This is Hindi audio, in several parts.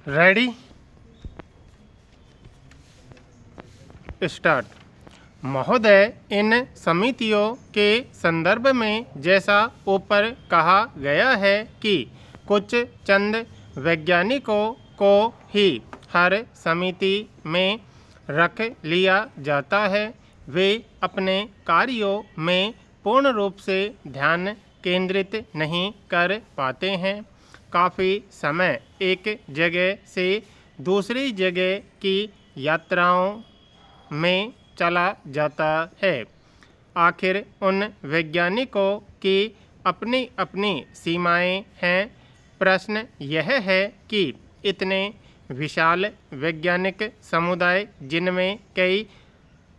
Ready start. महोदय, इन समितियों के संदर्भ में जैसा ऊपर कहा गया है कि कुछ चंद वैज्ञानिकों को ही हर समिति में रख लिया जाता है, वे अपने कार्यों में पूर्ण रूप से ध्यान केंद्रित नहीं कर पाते हैं। काफ़ी समय एक जगह से दूसरी जगह की यात्राओं में चला जाता है। आखिर उन वैज्ञानिकों की अपनी अपनी सीमाएं हैं। प्रश्न यह है कि इतने विशाल वैज्ञानिक समुदाय, जिनमें कई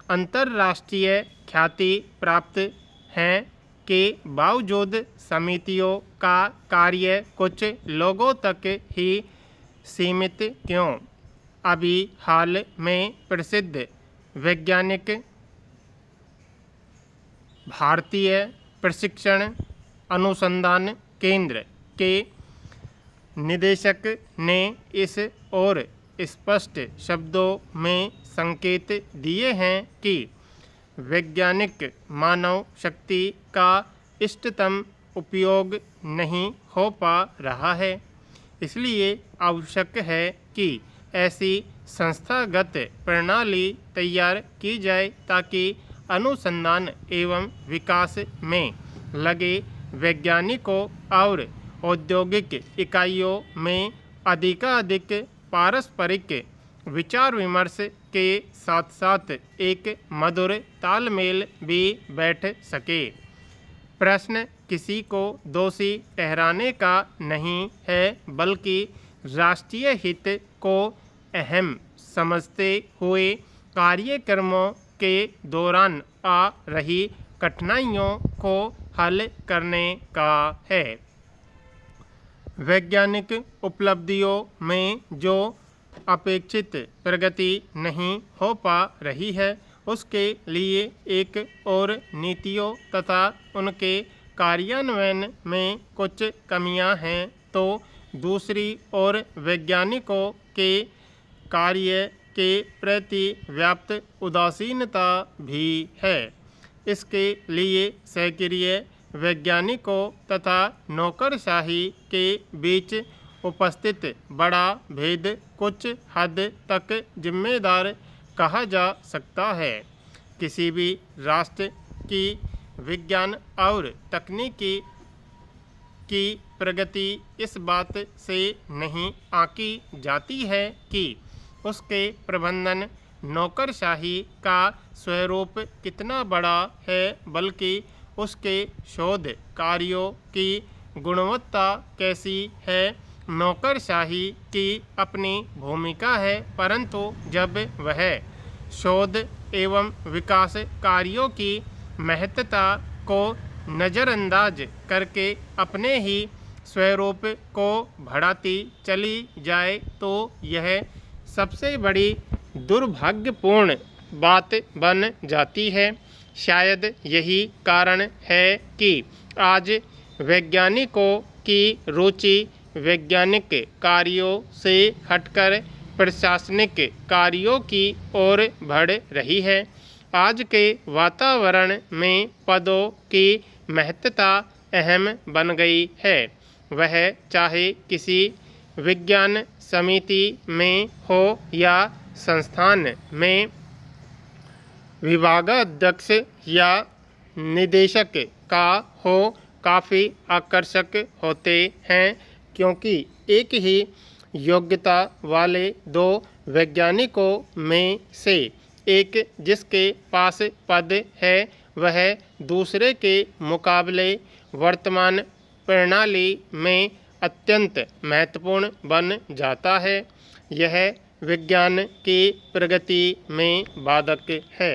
अंतर्राष्ट्रीय ख्याति प्राप्त हैं, के बावजूद समितियों का कार्य कुछ लोगों तक ही सीमित क्यों? अभी हाल में प्रसिद्ध वैज्ञानिक भारतीय प्रशिक्षण अनुसंधान केंद्र के निदेशक ने इस ओर स्पष्ट शब्दों में संकेत दिए हैं कि वैज्ञानिक मानव शक्ति का इष्टतम उपयोग नहीं हो पा रहा है। इसलिए आवश्यक है कि ऐसी संस्थागत प्रणाली तैयार की जाए ताकि अनुसंधान एवं विकास में लगे वैज्ञानिकों और औद्योगिक इकाइयों में अधिकाधिक पारस्परिक विचार विमर्श के साथ साथ एक मधुर तालमेल भी बैठ सके। प्रश्न किसी को दोषी ठहराने का नहीं है, बल्कि राष्ट्रीय हित को अहम समझते हुए कार्यक्रमों के दौरान आ रही कठिनाइयों को हल करने का है। वैज्ञानिक उपलब्धियों में जो अपेक्षित प्रगति नहीं हो पा रही है, उसके लिए एक और नीतियों तथा उनके कार्यान्वयन में कुछ कमियां हैं, तो दूसरी ओर वैज्ञानिकों के कार्य के प्रति व्याप्त उदासीनता भी है। इसके लिए सक्रिय वैज्ञानिकों तथा नौकरशाही के बीच उपस्थित बड़ा भेद कुछ हद तक जिम्मेदार कहा जा सकता है। किसी भी राष्ट्र की विज्ञान और तकनीकी की प्रगति इस बात से नहीं आंकी जाती है कि उसके प्रबंधन नौकरशाही का स्वरूप कितना बड़ा है, बल्कि उसके शोध कार्यों की गुणवत्ता कैसी है। नौकरशाही की अपनी भूमिका है, परंतु जब वह शोध एवं विकास कार्यों की महत्ता को नज़रअंदाज करके अपने ही स्वरूप को बढ़ाती चली जाए, तो यह सबसे बड़ी दुर्भाग्यपूर्ण बात बन जाती है। शायद यही कारण है कि आज वैज्ञानिकों की रुचि वैज्ञानिक कार्यों से हटकर प्रशासनिक कार्यों की ओर बढ़ रही है। आज के वातावरण में पदों की महत्ता अहम बन गई है, वह चाहे किसी विज्ञान समिति में हो या संस्थान में विभागाध्यक्ष या निदेशक का हो। काफ़ी आकर्षक होते हैं, क्योंकि एक ही योग्यता वाले दो वैज्ञानिकों में से एक जिसके पास पद है, वह दूसरे के मुकाबले वर्तमान प्रणाली में अत्यंत महत्वपूर्ण बन जाता है। यह विज्ञान की प्रगति में बाधक है।